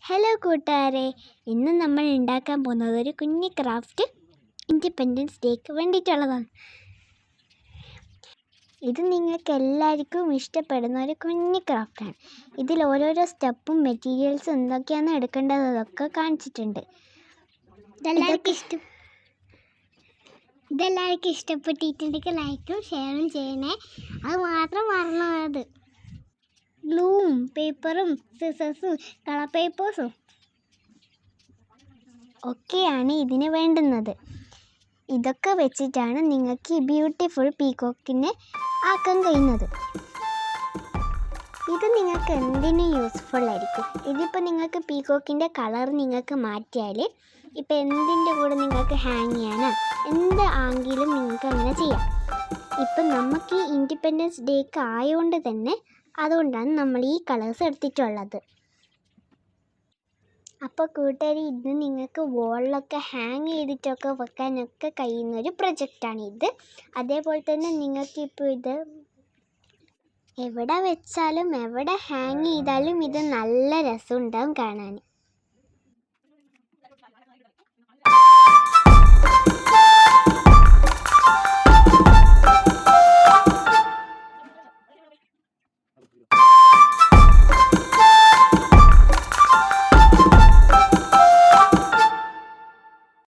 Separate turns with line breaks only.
Hello കൂട്ടുകാരെ, ഇന്ന് നമ്മൾ ഉണ്ടാക്കാൻ പോകുന്നത് ഒരു കുഞ്ഞി ക്രാഫ്റ്റ് ഇൻഡിപെൻഡൻസ് ഡേക്ക് വേണ്ടിയിട്ടുള്ളതാണ്. ഇത് നിങ്ങൾക്ക് എല്ലാവർക്കും ഇഷ്ടപ്പെടുന്ന ഒരു കുഞ്ഞി ക്രാഫ്റ്റാണ്. ഇതിൽ ഓരോരോ സ്റ്റെപ്പും മെറ്റീരിയൽസും എന്തൊക്കെയാണ് എടുക്കേണ്ടതൊക്കെ കാണിച്ചിട്ടുണ്ട്. ഇതെല്ലാവർക്കും ഇഷ്ടപ്പെട്ടിട്ടുണ്ടെങ്കിൽ ലൈക്കും ഷെയറും ചെയ്യണേ. അത് മാത്രം മറന്നത് ഗ്ലൂവും പേപ്പറും സിസേഴ്സും കളർ പേപ്പേഴ്സും ഒക്കെയാണ് ഇതിന് വേണ്ടുന്നത്. ഇതൊക്കെ വെച്ചിട്ടാണ് നിങ്ങൾക്ക് ഈ ബ്യൂട്ടിഫുൾ പീകോക്കിനെ ആക്കാൻ കഴിയുന്നത്. ഇത് നിങ്ങൾക്ക് എന്തിനും യൂസ്ഫുൾ ആയിരിക്കും. ഇതിപ്പോൾ നിങ്ങൾക്ക് പീകോക്കിൻ്റെ കളർ നിങ്ങൾക്ക് മാറ്റിയാൽ ഇപ്പോൾ എന്തിൻ്റെ കൂടെ നിങ്ങൾക്ക് ഹാങ് ചെയ്യാനോ എന്ത് ആണെങ്കിലും നിങ്ങൾക്ക് അങ്ങനെ ചെയ്യാം. ഇപ്പം നമുക്ക് ഈ ഇൻഡിപെൻഡൻസ് ഡേക്ക് ആയതുകൊണ്ട് തന്നെ അതുകൊണ്ടാണ് നമ്മൾ ഈ കളേഴ്സ് എടുത്തിട്ടുള്ളത്. അപ്പോൾ കൂട്ടുകാർ, ഇത് നിങ്ങൾക്ക് വോളിലൊക്കെ ഹാങ് ചെയ്തിട്ടൊക്കെ വെക്കാനൊക്കെ കഴിയുന്നൊരു പ്രൊജക്റ്റാണ് ഇത്. അതേപോലെ തന്നെ നിങ്ങൾക്കിപ്പോൾ ഇത് എവിടെ വെച്ചാലും എവിടെ ഹാങ് ചെയ്താലും ഇത് നല്ല രസമുണ്ടാവും കാണാൻ.